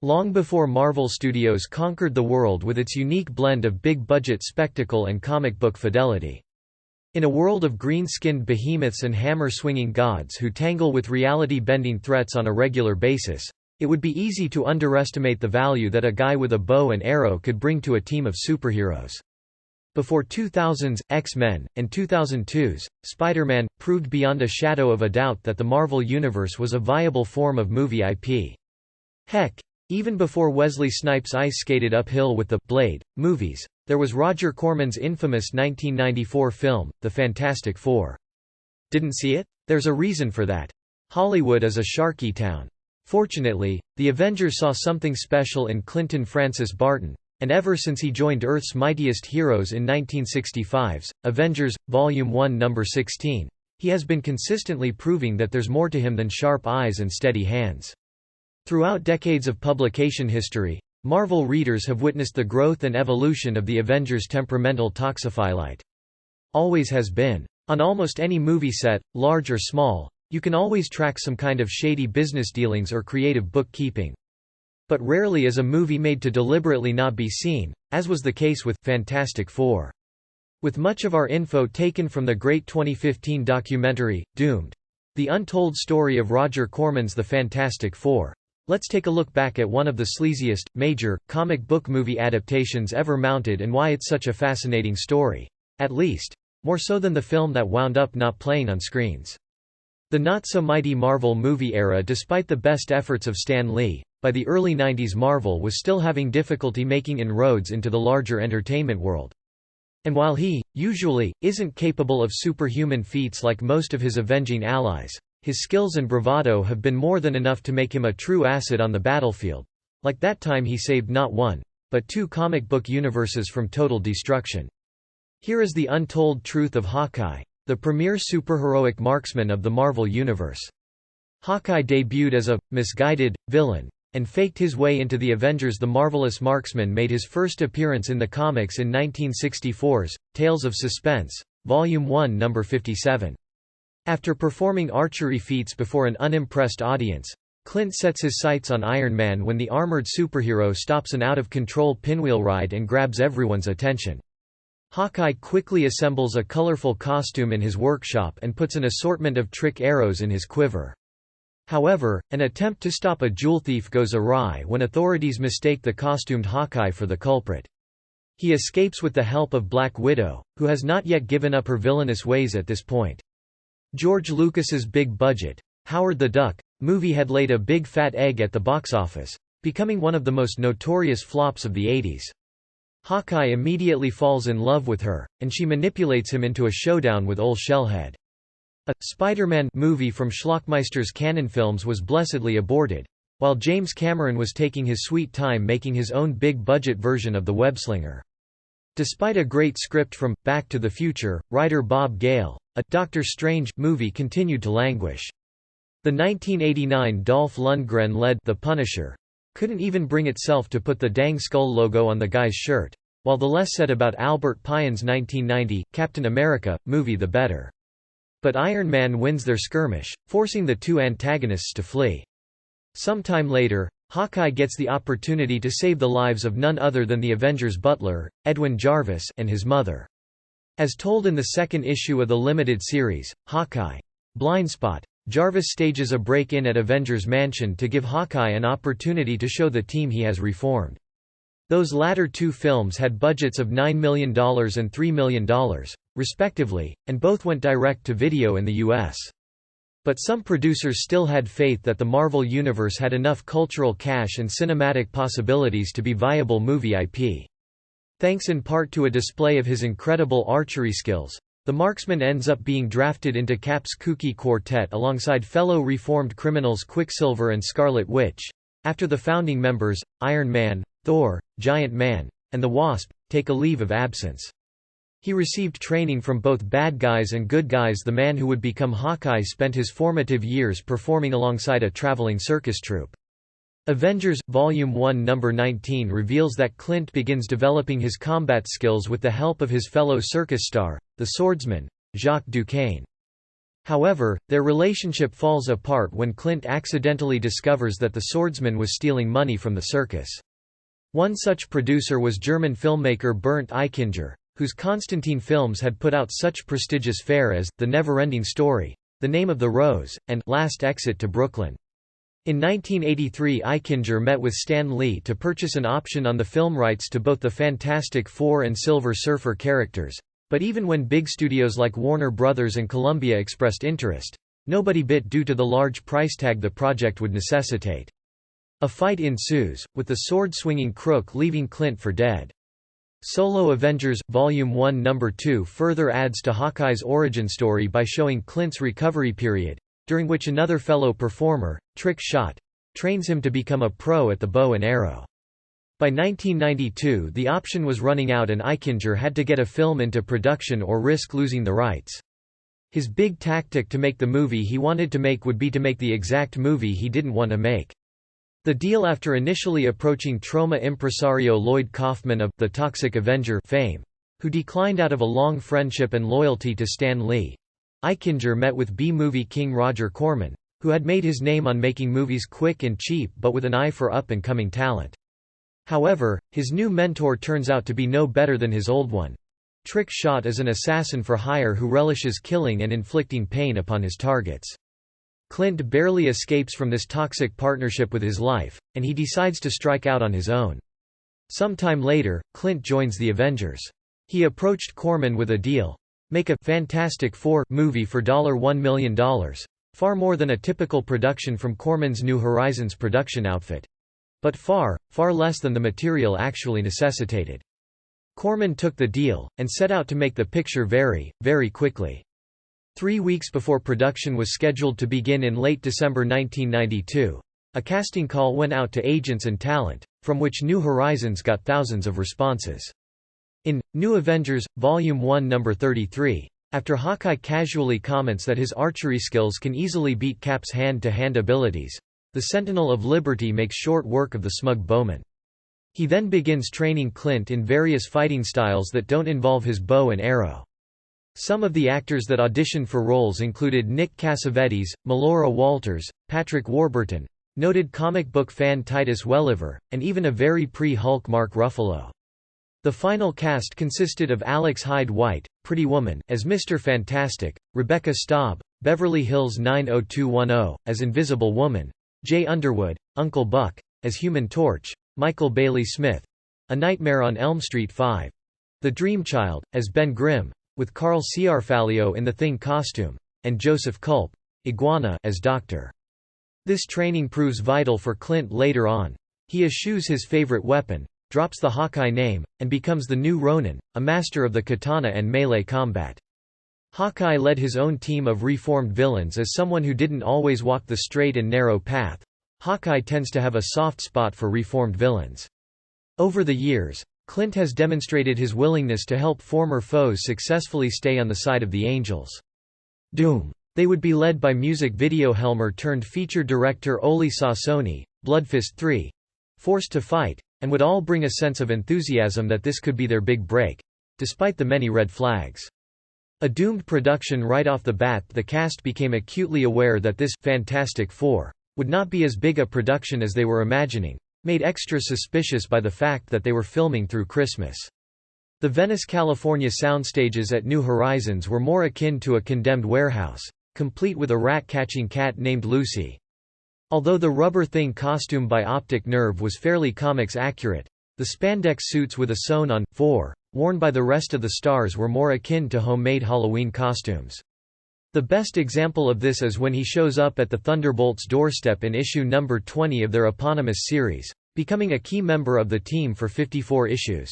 Long before Marvel Studios conquered the world with its unique blend of big-budget spectacle and comic book fidelity. In a world of green-skinned behemoths and hammer-swinging gods who tangle with reality-bending threats on a regular basis, it would be easy to underestimate the value that a guy with a bow and arrow could bring to a team of superheroes. Before 2000's X-Men, and 2002's Spider-Man proved beyond a shadow of a doubt that the Marvel Universe was a viable form of movie IP. Heck, even before Wesley Snipes ice skated uphill with the Blade movies, there was Roger Corman's infamous 1994 film, The Fantastic Four. Didn't see it? There's a reason for that. Hollywood is a sharky town. Fortunately, the Avengers saw something special in Clinton Francis Barton, and ever since he joined Earth's Mightiest Heroes in 1965's Avengers, Volume 1 No. 16, he has been consistently proving that there's more to him than sharp eyes and steady hands. Throughout decades of publication history, Marvel readers have witnessed the growth and evolution of the Avengers' temperamental toxophilite. Always has been. On almost any movie set, large or small, you can always track some kind of shady business dealings or creative bookkeeping. But rarely is a movie made to deliberately not be seen, as was the case with Fantastic Four. With much of our info taken from the great 2015 documentary, Doomed, the untold story of Roger Corman's The Fantastic Four, let's take a look back at one of the sleaziest, major, comic book movie adaptations ever mounted and why it's such a fascinating story. At least, more so than the film that wound up not playing on screens. The not-so-mighty Marvel movie era. Despite the best efforts of Stan Lee, by the early 90s Marvel was still having difficulty making inroads into the larger entertainment world. And while he, usually, isn't capable of superhuman feats like most of his avenging allies, his skills and bravado have been more than enough to make him a true asset on the battlefield. Like that time he saved not one, but two comic book universes from total destruction. Here is the untold truth of Hawkeye, the premier superheroic marksman of the Marvel Universe. Hawkeye debuted as a misguided villain and faked his way into the Avengers. The marvelous marksman made his first appearance in the comics in 1964's Tales of Suspense, Volume 1 No. 57. After performing archery feats before an unimpressed audience, Clint sets his sights on Iron Man when the armored superhero stops an out-of-control pinwheel ride and grabs everyone's attention. Hawkeye quickly assembles a colorful costume in his workshop and puts an assortment of trick arrows in his quiver. However, an attempt to stop a jewel thief goes awry when authorities mistake the costumed Hawkeye for the culprit. He escapes with the help of Black Widow, who has not yet given up her villainous ways at this point. George Lucas's big-budget, Howard the Duck, movie had laid a big fat egg at the box office, becoming one of the most notorious flops of the 80s. Hawkeye immediately falls in love with her, and she manipulates him into a showdown with Ole Shellhead. A Spider-Man movie from Schlockmeister's Cannon Films was blessedly aborted, while James Cameron was taking his sweet time making his own big-budget version of the webslinger. Despite a great script from Back to the Future, writer Bob Gale, a Doctor Strange movie continued to languish. The 1989 Dolph Lundgren-led The Punisher couldn't even bring itself to put the dang skull logo on the guy's shirt, while the less said about Albert Pyon's 1990 Captain America movie the better. But Iron Man wins their skirmish, forcing the two antagonists to flee. Sometime later, Hawkeye gets the opportunity to save the lives of none other than the Avengers' butler, Edwin Jarvis, and his mother. As told in the second issue of the limited series, Hawkeye Blindspot, Jarvis stages a break-in at Avengers Mansion to give Hawkeye an opportunity to show the team he has reformed. Those latter two films had budgets of $9 million and $3 million, respectively, and both went direct to video in the U.S. But some producers still had faith that the Marvel Universe had enough cultural cash and cinematic possibilities to be viable movie IP. Thanks in part to a display of his incredible archery skills, the marksman ends up being drafted into Cap's kooky quartet alongside fellow reformed criminals Quicksilver and Scarlet Witch, after the founding members, Iron Man, Thor, Giant Man, and the Wasp, take a leave of absence. He received training from both bad guys and good guys. The man who would become Hawkeye spent his formative years performing alongside a traveling circus troupe. Avengers, Volume 1 No. 19 reveals that Clint begins developing his combat skills with the help of his fellow circus star, the swordsman, Jacques Duquesne. However, their relationship falls apart when Clint accidentally discovers that the swordsman was stealing money from the circus. One such producer was German filmmaker Bernd Eichinger, whose Constantine films had put out such prestigious fare as The Never-Ending Story, The Name of the Rose, and Last Exit to Brooklyn. In 1983, Eichinger met with Stan Lee to purchase an option on the film rights to both the Fantastic Four and Silver Surfer characters, but even when big studios like Warner Brothers and Columbia expressed interest, nobody bit due to the large price tag the project would necessitate. A fight ensues, with the sword-swinging crook leaving Clint for dead. Solo Avengers Volume 1 No. 2 further adds to Hawkeye's origin story by showing Clint's recovery period, during which another fellow performer, Trick Shot, trains him to become a pro at the bow and arrow. By 1992 the option was running out and Eichinger had to get a film into production or risk losing the rights. His big tactic to make the movie he wanted to make would be to make the exact movie he didn't want to make. The deal, after initially approaching Troma impresario Lloyd Kaufman of The Toxic Avenger fame, who declined out of a long friendship and loyalty to Stan Lee, Eichinger met with B-movie king Roger Corman, who had made his name on making movies quick and cheap but with an eye for up-and-coming talent. However, his new mentor turns out to be no better than his old one. Trick Shot is an assassin for hire who relishes killing and inflicting pain upon his targets. Clint barely escapes from this toxic partnership with his life, and he decides to strike out on his own. Sometime later, Clint joins the Avengers. He approached Corman with a deal: make a Fantastic Four movie for $1 million, far more than a typical production from Corman's New Horizons production outfit. But far, far less than the material actually necessitated. Corman took the deal, and set out to make the picture very, very quickly. 3 weeks before production was scheduled to begin in late December 1992, a casting call went out to agents and talent, from which New Horizons got thousands of responses. In New Avengers, Volume 1 No. 33, after Hawkeye casually comments that his archery skills can easily beat Cap's hand-to-hand abilities, the Sentinel of Liberty makes short work of the smug bowman. He then begins training Clint in various fighting styles that don't involve his bow and arrow. Some of the actors that auditioned for roles included Nick Cassavetes, Melora Walters, Patrick Warburton, noted comic book fan Titus Welliver, and even a very pre-Hulk Mark Ruffalo. The final cast consisted of Alex Hyde White, Pretty Woman, as Mr. Fantastic, Rebecca Staub, Beverly Hills 90210, as Invisible Woman, Jay Underwood, Uncle Buck, as Human Torch, Michael Bailey Smith, A Nightmare on Elm Street 5, The Dream Child, as Ben Grimm, with Carl Ciarfalio in the Thing costume, and Joseph Culp, Iguana, as Dr. This training proves vital for Clint later on. He eschews his favorite weapon, drops the Hawkeye name, and becomes the new Ronin, a master of the katana and melee combat. Hawkeye led his own team of reformed villains. As someone who didn't always walk the straight and narrow path, Hawkeye tends to have a soft spot for reformed villains. Over the years, Clint has demonstrated his willingness to help former foes successfully stay on the side of the Angels. Doom. They would be led by music video Helmer turned feature director Oli Sassoni, Bloodfist 3, Forced to Fight, and would all bring a sense of enthusiasm that this could be their big break, despite the many red flags. A doomed production right off the bat. The cast became acutely aware that this Fantastic Four would not be as big a production as they were imagining, made extra suspicious by the fact that they were filming through Christmas. The Venice, California soundstages at New Horizons were more akin to a condemned warehouse, complete with a rat-catching cat named Lucy. Although the rubber thing costume by Optic Nerve was fairly comics accurate, the spandex suits with a sewn-on worn by the rest of the stars were more akin to homemade Halloween costumes. The best example of this is when he shows up at the Thunderbolts' doorstep in issue number 20 of their eponymous series, becoming a key member of the team for 54 issues.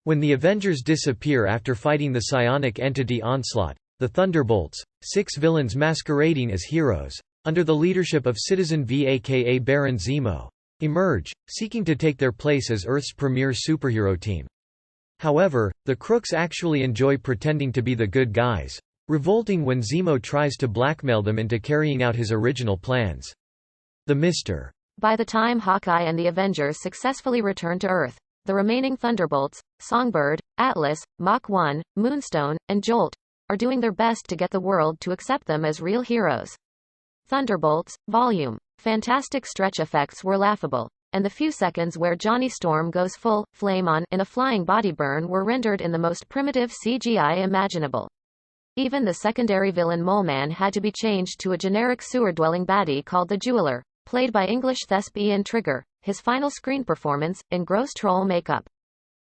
When the Avengers disappear after fighting the psionic entity Onslaught, the Thunderbolts, 6 villains masquerading as heroes, under the leadership of Citizen V aka Baron Zemo, emerge, seeking to take their place as Earth's premier superhero team. However, the crooks actually enjoy pretending to be the good guys, revolting when Zemo tries to blackmail them into carrying out his original plans. The Mr. By the time Hawkeye and the Avengers successfully return to Earth, the remaining Thunderbolts, Songbird, Atlas, Mach 1, Moonstone, and Jolt, are doing their best to get the world to accept them as real heroes. Thunderbolts, Volume. Fantastic stretch effects were laughable, and the few seconds where Johnny Storm goes full flame on in a flying body burn were rendered in the most primitive CGI imaginable. Even the secondary villain Mole Man had to be changed to a generic sewer-dwelling baddie called the Jeweler, played by English thesp Ian Trigger, his final screen performance, in gross troll makeup.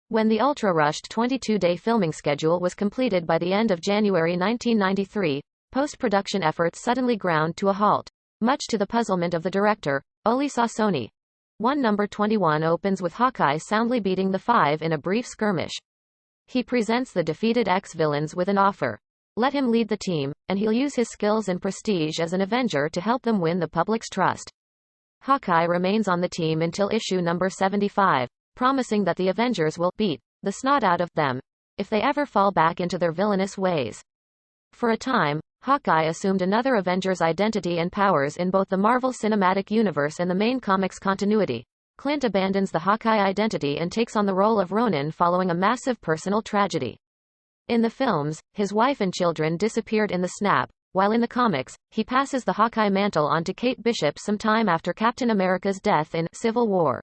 When the ultra-rushed 22-day filming schedule was completed by the end of January 1993, post-production efforts suddenly ground to a halt, much to the puzzlement of the director, Oli Sassoni. Number 21 opens with Hawkeye soundly beating the Five in a brief skirmish. He presents the defeated ex-villains with an offer. Let him lead the team, and he'll use his skills and prestige as an Avenger to help them win the public's trust. Hawkeye remains on the team until issue number 75, promising that the Avengers will beat the snot out of them if they ever fall back into their villainous ways. For a time, Hawkeye assumed another Avengers identity and powers in both the Marvel Cinematic Universe and the main comics continuity. Clint abandons the Hawkeye identity and takes on the role of Ronin following a massive personal tragedy. In the films, his wife and children disappeared in the snap, while in the comics, he passes the Hawkeye mantle on to Kate Bishop some time after Captain America's death in Civil War.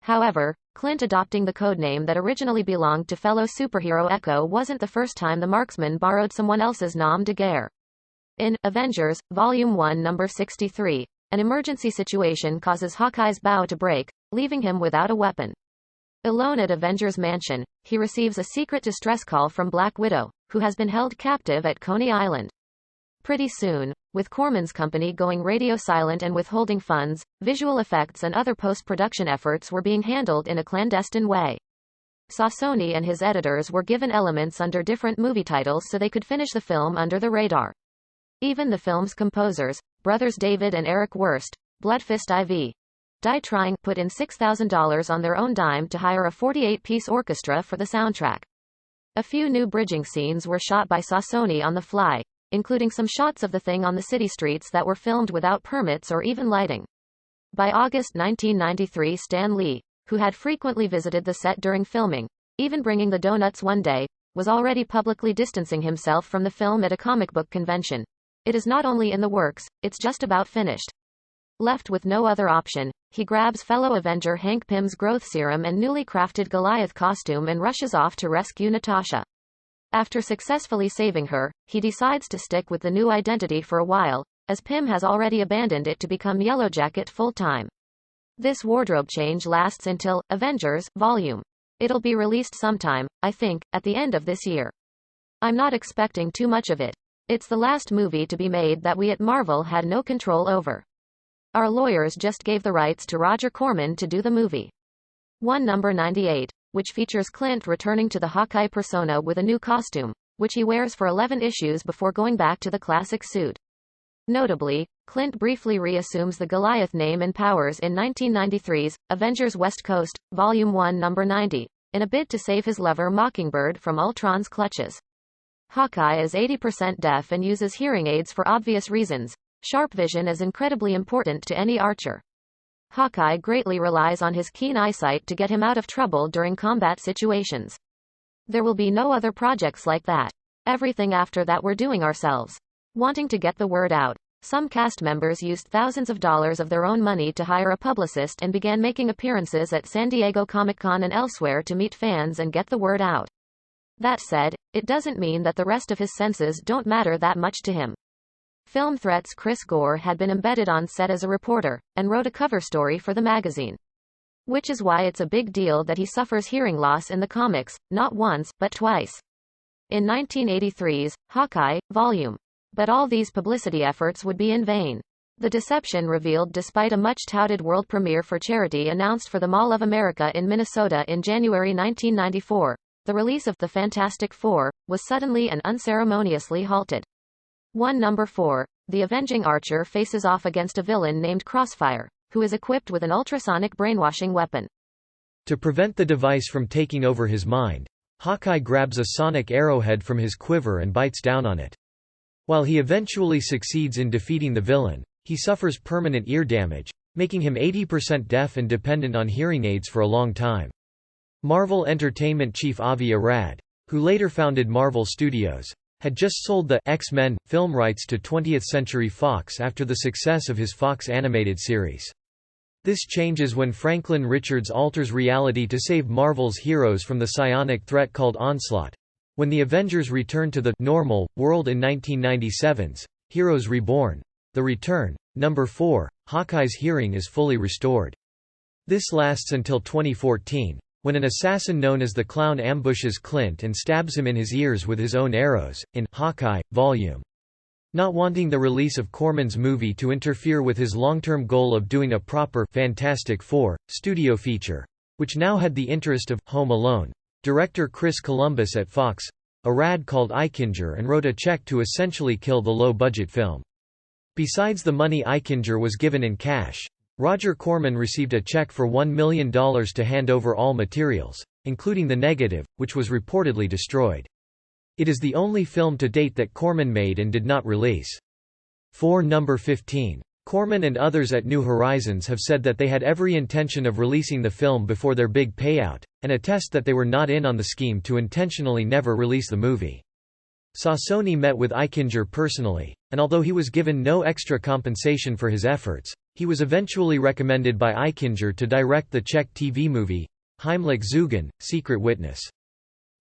However, Clint adopting the codename that originally belonged to fellow superhero Echo wasn't the first time the marksman borrowed someone else's nom de guerre. In Avengers, Volume 1 number 63, an emergency situation causes Hawkeye's bow to break, leaving him without a weapon. Alone at Avengers Mansion, he receives a secret distress call from Black Widow, who has been held captive at Coney Island. Pretty soon, with Corman's company going radio silent and withholding funds, visual effects and other post-production efforts were being handled in a clandestine way. Sassoni and his editors were given elements under different movie titles so they could finish the film under the radar. Even the film's composers, brothers David and Eric Wurst, Bloodfist IV. Die Trying, put in $6,000 on their own dime to hire a 48-piece orchestra for the soundtrack. A few new bridging scenes were shot by Sassoni on the fly, including some shots of the Thing on the city streets that were filmed without permits or even lighting. By August 1993, Stan Lee, who had frequently visited the set during filming, even bringing the donuts one day, was already publicly distancing himself from the film at a comic book convention. It is not only in the works, it's just about finished. Left with no other option, he grabs fellow Avenger Hank Pym's growth serum and newly crafted Goliath costume and rushes off to rescue Natasha. After successfully saving her, he decides to stick with the new identity for a while, as Pym has already abandoned it to become Yellowjacket full-time. This wardrobe change lasts until Avengers, Volume. It'll be released sometime, I think, at the end of this year. I'm not expecting too much of it. It's the last movie to be made that we at Marvel had no control over. Our lawyers just gave the rights to Roger Corman to do the movie. Number 98, which features Clint returning to the Hawkeye persona with a new costume, which he wears for 11 issues before going back to the classic suit. Notably, Clint briefly reassumes the Goliath name and powers in 1993's Avengers West Coast, Volume 1 number 90, in a bid to save his lover Mockingbird from Ultron's clutches. Hawkeye is 80% deaf and uses hearing aids for obvious reasons. Sharp vision is incredibly important to any archer. Hawkeye greatly relies on his keen eyesight to get him out of trouble during combat situations. There will be no other projects like that. Everything after that we're doing ourselves. Wanting to get the word out, some cast members used thousands of dollars of their own money to hire a publicist and began making appearances at San Diego Comic-Con and elsewhere to meet fans and get the word out. That said, it doesn't mean that the rest of his senses don't matter that much to him. Film Threats Chris Gore had been embedded on set as a reporter, and wrote a cover story for the magazine. Which is why it's a big deal that he suffers hearing loss in the comics, not once, but twice. In 1983's Hawkeye, Volume. But all these publicity efforts would be in vain. The deception revealed despite a much-touted world premiere for charity announced for the Mall of America in Minnesota in January 1994, the release of The Fantastic Four was suddenly and unceremoniously halted. Number 4, the avenging Archer faces off against a villain named Crossfire, who is equipped with an ultrasonic brainwashing weapon. To prevent the device from taking over his mind, Hawkeye grabs a sonic arrowhead from his quiver and bites down on it. While he eventually succeeds in defeating the villain, he suffers permanent ear damage, making him 80% deaf and dependent on hearing aids for a long time. Marvel Entertainment chief Avi Arad, who later founded Marvel Studios, had just sold the X-Men film rights to 20th Century Fox after the success of his Fox animated series. This changes when Franklin Richards alters reality to save Marvel's heroes from the psionic threat called Onslaught. When the Avengers return to the normal world in 1997's Heroes Reborn: The Return, number 4, Hawkeye's hearing is fully restored. This lasts until 2014, when an assassin known as the Clown ambushes Clint and stabs him in his ears with his own arrows, in Hawkeye, Vol. Not wanting the release of Corman's movie to interfere with his long-term goal of doing a proper Fantastic Four studio feature, which now had the interest of Home Alone, director Chris Columbus at Fox, a rad called Eichinger and wrote a check to essentially kill the low-budget film. Besides the money Eichinger was given in cash, Roger Corman received a check for $1 million to hand over all materials, including the negative, which was reportedly destroyed. It is the only film to date that Corman made and did not release. For number 15. Corman and others at New Horizons have said that they had every intention of releasing the film before their big payout, and attest that they were not in on the scheme to intentionally never release the movie. Sassoni met with Eichinger personally, and although he was given no extra compensation for his efforts, he was eventually recommended by Eichinger to direct the Czech TV movie, Heimlich Zeugen, Secret Witness.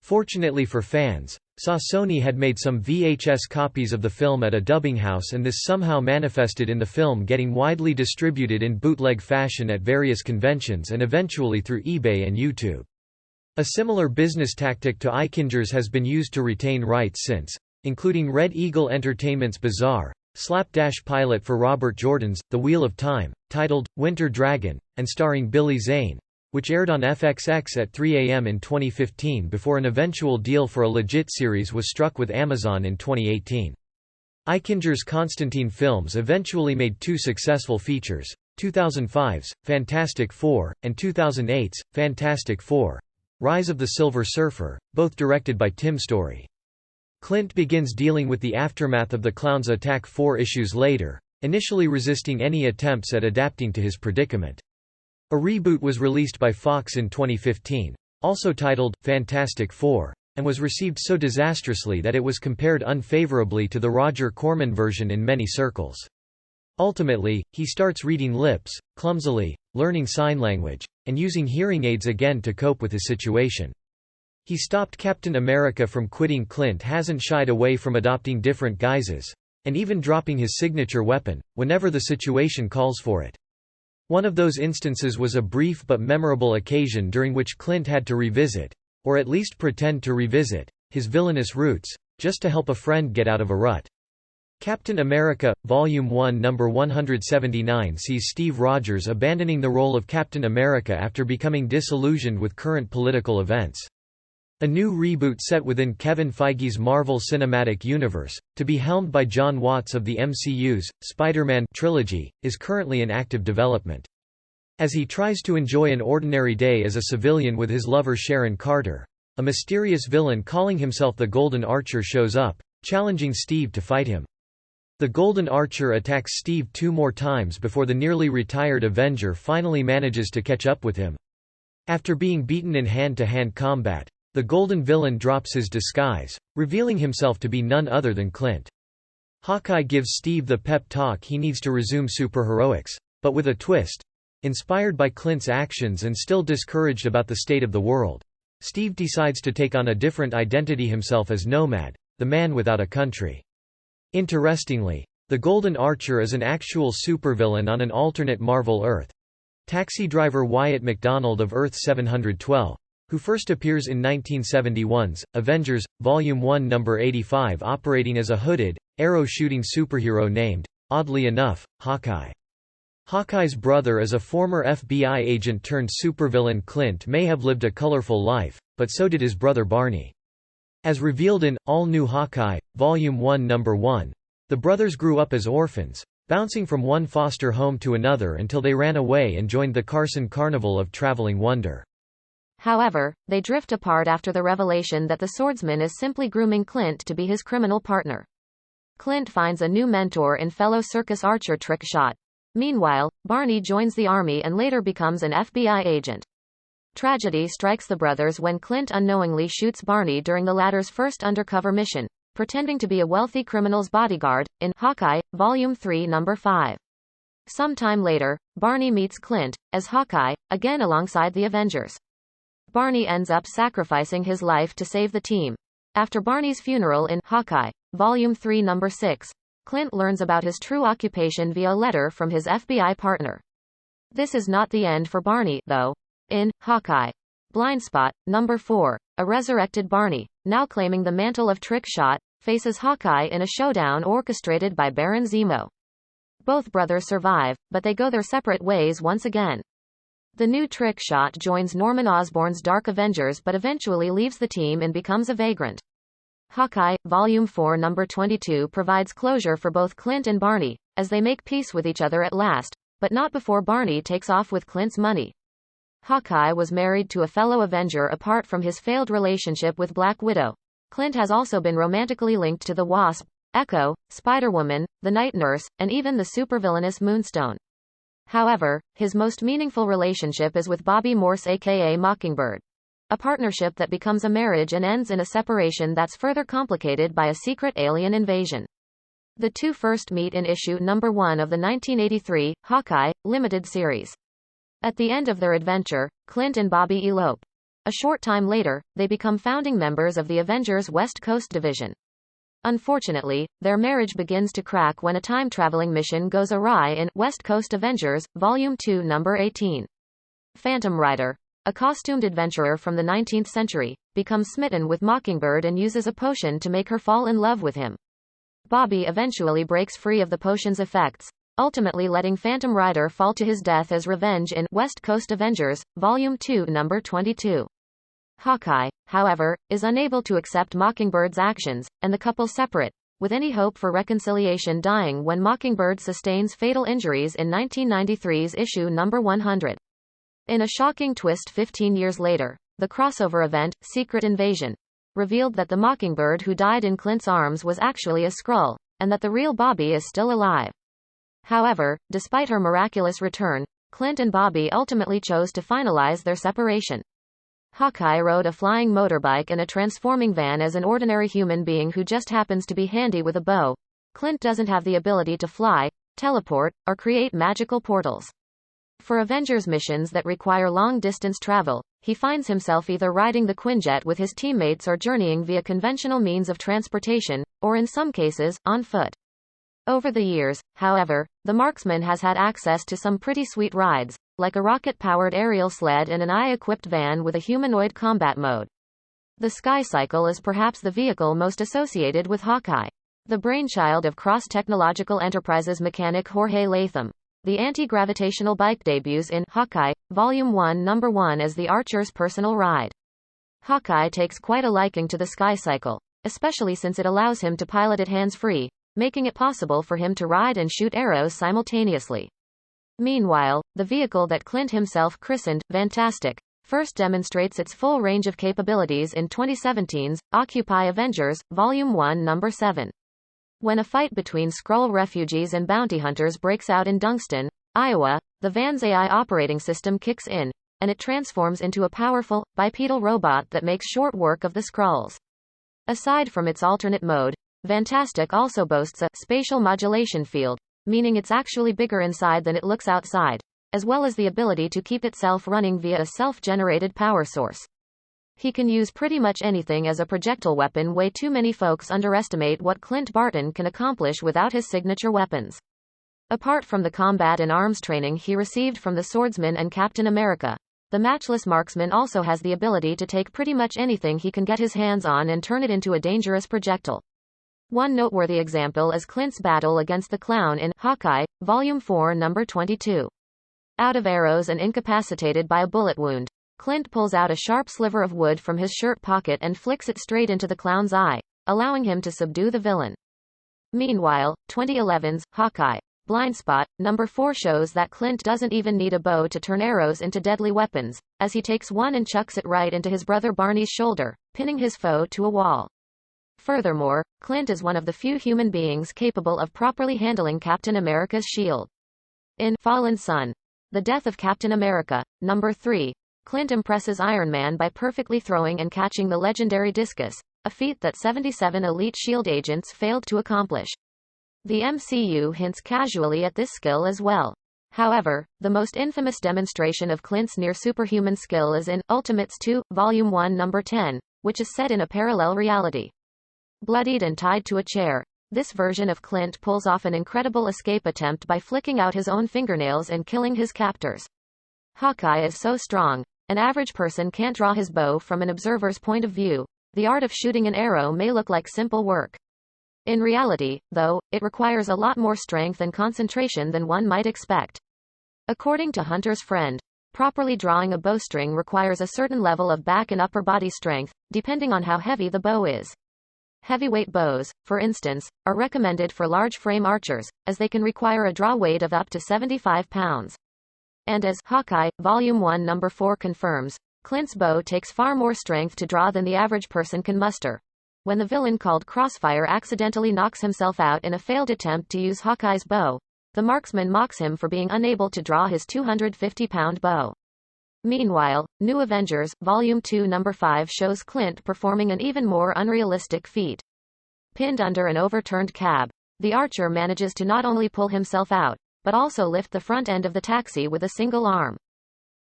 Fortunately for fans, Sassoni had made some VHS copies of the film at a dubbing house, and this somehow manifested in the film getting widely distributed in bootleg fashion at various conventions and eventually through eBay and YouTube. A similar business tactic to Eichinger's has been used to retain rights since, including Red Eagle Entertainment's bizarre, slapdash pilot for Robert Jordan's The Wheel of Time, titled Winter Dragon, and starring Billy Zane, which aired on FXX at 3 a.m. in 2015 before an eventual deal for a legit series was struck with Amazon in 2018. Eichinger's Constantine films eventually made two successful features, 2005's Fantastic Four, and 2008's Fantastic Four: Rise of the Silver Surfer, both directed by Tim Story. Clint begins dealing with the aftermath of the Clown's attack 4 issues later, initially resisting any attempts at adapting to his predicament. A reboot was released by Fox in 2015, also titled Fantastic Four, and was received so disastrously that it was compared unfavorably to the Roger Corman version in many circles. Ultimately, he starts reading lips, clumsily, learning sign language, and using hearing aids again to cope with his situation. He stopped Captain America from quitting. Clint hasn't shied away from adopting different guises, and even dropping his signature weapon, whenever the situation calls for it. One of those instances was a brief but memorable occasion during which Clint had to revisit, or at least pretend to revisit, his villainous roots, just to help a friend get out of a rut. Captain America, Volume 1 No. 179 sees Steve Rogers abandoning the role of Captain America after becoming disillusioned with current political events. A new reboot set within Kevin Feige's Marvel Cinematic Universe, to be helmed by John Watts of the MCU's Spider-Man trilogy, is currently in active development. As he tries to enjoy an ordinary day as a civilian with his lover Sharon Carter, a mysterious villain calling himself the Golden Archer shows up, challenging Steve to fight him. The Golden Archer attacks Steve 2 more times before the nearly retired Avenger finally manages to catch up with him. After being beaten in hand-to-hand combat, the Golden Villain drops his disguise, revealing himself to be none other than Clint. Hawkeye gives Steve the pep talk he needs to resume superheroics, but with a twist. Inspired by Clint's actions and still discouraged about the state of the world, Steve decides to take on a different identity himself as Nomad, the man without a country. Interestingly, the Golden Archer is an actual supervillain on an alternate Marvel Earth. Taxi driver Wyatt McDonald of Earth 712. Who first appears in 1971's Avengers, Volume 1 No. 85, operating as a hooded, arrow-shooting superhero named, oddly enough, Hawkeye. Hawkeye's brother is a former FBI agent turned supervillain. Clint may have lived a colorful life, but so did his brother Barney. As revealed in All New Hawkeye, Volume 1 No. 1, the brothers grew up as orphans, bouncing from one foster home to another until they ran away and joined the Carson Carnival of Traveling Wonder. However, they drift apart after the revelation that the swordsman is simply grooming Clint to be his criminal partner. Clint finds a new mentor in fellow circus archer Trick Shot. Meanwhile, Barney joins the army and later becomes an FBI agent. Tragedy strikes the brothers when Clint unknowingly shoots Barney during the latter's first undercover mission, pretending to be a wealthy criminal's bodyguard, in Hawkeye, Volume 3, Number 5. Sometime later, Barney meets Clint, as Hawkeye, again alongside the Avengers. Barney ends up sacrificing his life to save the team. After Barney's funeral in Hawkeye, Volume 3, Number 6, Clint learns about his true occupation via a letter from his FBI partner. This is not the end for Barney, though. In Hawkeye, Blindspot, Number 4, a resurrected Barney, now claiming the mantle of Trick Shot, faces Hawkeye in a showdown orchestrated by Baron Zemo. Both brothers survive, but they go their separate ways once again. The new Trick Shot joins Norman Osborn's Dark Avengers but eventually leaves the team and becomes a vagrant. Hawkeye, Volume 4, Number 22 provides closure for both Clint and Barney, as they make peace with each other at last, but not before Barney takes off with Clint's money. Hawkeye was married to a fellow Avenger apart from his failed relationship with Black Widow. Clint has also been romantically linked to the Wasp, Echo, Spider-Woman, the Night Nurse, and even the supervillainous Moonstone. However, his most meaningful relationship is with Bobby Morse aka Mockingbird. A partnership that becomes a marriage and ends in a separation that's further complicated by a secret alien invasion. The two first meet in issue number 1 of the 1983 Hawkeye limited series. At the end of their adventure, Clint and Bobby elope. A short time later, they become founding members of the Avengers West Coast Division. Unfortunately, their marriage begins to crack when a time-traveling mission goes awry in West Coast Avengers, Volume 2, Number 18. Phantom Rider, a costumed adventurer from the 19th century, becomes smitten with Mockingbird and uses a potion to make her fall in love with him. Bobby eventually breaks free of the potion's effects, ultimately letting Phantom Rider fall to his death as revenge in West Coast Avengers, Volume 2, Number 22. Hawkeye, however, is unable to accept Mockingbird's actions, and the couple separate, with any hope for reconciliation dying when Mockingbird sustains fatal injuries in 1993's issue number 100. In a shocking twist 15 years later, the crossover event, Secret Invasion, revealed that the Mockingbird who died in Clint's arms was actually a Skrull, and that the real Bobby is still alive. However, despite her miraculous return, Clint and Bobby ultimately chose to finalize their separation. Hawkeye rode a flying motorbike and a transforming van as an ordinary human being who just happens to be handy with a bow. Clint doesn't have the ability to fly, teleport, or create magical portals. For Avengers missions that require long-distance travel, he finds himself either riding the Quinjet with his teammates or journeying via conventional means of transportation, or in some cases, on foot. Over the years, however, the marksman has had access to some pretty sweet rides, like a rocket-powered aerial sled and an eye-equipped van with a humanoid combat mode. The Sky Cycle is perhaps the vehicle most associated with Hawkeye. The brainchild of Cross Technological Enterprises mechanic Jorge Latham, the anti-gravitational bike debuts in Hawkeye, Volume 1, Number 1 as the Archer's personal ride. Hawkeye takes quite a liking to the Sky Cycle, especially since it allows him to pilot it hands-free, making it possible for him to ride and shoot arrows simultaneously. Meanwhile, the vehicle that Clint himself christened Fantastic first demonstrates its full range of capabilities in 2017's Occupy Avengers, Volume 1, Number 7. When a fight between Skrull refugees and bounty hunters breaks out in Dunkston, Iowa, the van's AI operating system kicks in, and it transforms into a powerful, bipedal robot that makes short work of the Skrulls. Aside from its alternate mode, Fantastic also boasts a spatial modulation field, meaning it's actually bigger inside than it looks outside, as well as the ability to keep itself running via a self-generated power source. He can use pretty much anything as a projectile weapon. Way too many folks underestimate what Clint Barton can accomplish without his signature weapons. Apart from the combat and arms training he received from the Swordsman and Captain America, the matchless marksman also has the ability to take pretty much anything he can get his hands on and turn it into a dangerous projectile. One noteworthy example is Clint's battle against the Clown in Hawkeye, Volume 4, Number 22. Out of arrows and incapacitated by a bullet wound, Clint pulls out a sharp sliver of wood from his shirt pocket and flicks it straight into the Clown's eye, allowing him to subdue the villain. Meanwhile, 2011's Hawkeye, Blindspot, Number 4 shows that Clint doesn't even need a bow to turn arrows into deadly weapons, as he takes one and chucks it right into his brother Barney's shoulder, pinning his foe to a wall. Furthermore, Clint is one of the few human beings capable of properly handling Captain America's shield. In Fallen Sun, The Death of Captain America, Number 3, Clint impresses Iron Man by perfectly throwing and catching the legendary discus, a feat that 77 elite S.H.I.E.L.D. agents failed to accomplish. The MCU hints casually at this skill as well. However, the most infamous demonstration of Clint's near-superhuman skill is in Ultimates 2, Volume 1 Number 10, which is set in a parallel reality. Bloodied and tied to a chair, this version of Clint pulls off an incredible escape attempt by flicking out his own fingernails and killing his captors. Hawkeye is so strong, an average person can't draw his bow from an observer's point of view. The art of shooting an arrow may look like simple work. In reality, though, it requires a lot more strength and concentration than one might expect. According to Hunter's friend, properly drawing a bowstring requires a certain level of back and upper body strength, depending on how heavy the bow is. Heavyweight bows, for instance, are recommended for large-frame archers, as they can require a draw weight of up to 75 pounds. And as Hawkeye, Volume 1 Number 4 confirms, Clint's bow takes far more strength to draw than the average person can muster. When the villain called Crossfire accidentally knocks himself out in a failed attempt to use Hawkeye's bow, the marksman mocks him for being unable to draw his 250-pound bow. Meanwhile, New Avengers, Volume 2 Number 5 shows Clint performing an even more unrealistic feat. Pinned under an overturned cab, the archer manages to not only pull himself out, but also lift the front end of the taxi with a single arm.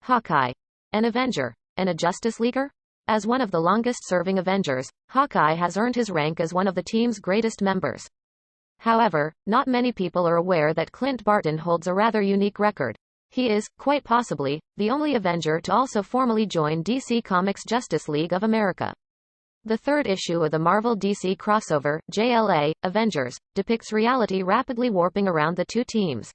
Hawkeye. An Avenger. And a Justice Leaguer? As one of the longest-serving Avengers, Hawkeye has earned his rank as one of the team's greatest members. However, not many people are aware that Clint Barton holds a rather unique record. He is, quite possibly, the only Avenger to also formally join DC Comics' Justice League of America. The third issue of the Marvel-DC crossover, JLA, Avengers, depicts reality rapidly warping around the two teams.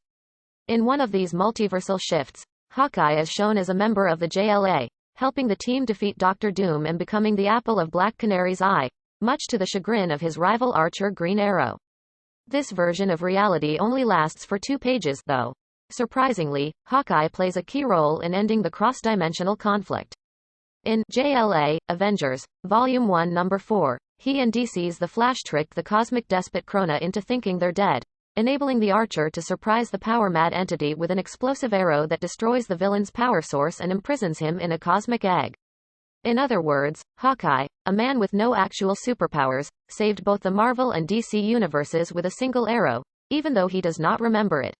In one of these multiversal shifts, Hawkeye is shown as a member of the JLA, helping the team defeat Dr. Doom and becoming the apple of Black Canary's eye, much to the chagrin of his rival archer Green Arrow. This version of reality only lasts for 2 pages, though. Surprisingly, Hawkeye plays a key role in ending the cross-dimensional conflict. In JLA, Avengers, Volume 1 Number 4, he and DC's The Flash trick the cosmic despot Krona into thinking they're dead, enabling the Archer to surprise the power-mad entity with an explosive arrow that destroys the villain's power source and imprisons him in a cosmic egg. In other words, Hawkeye, a man with no actual superpowers, saved both the Marvel and DC universes with a single arrow, even though he does not remember it.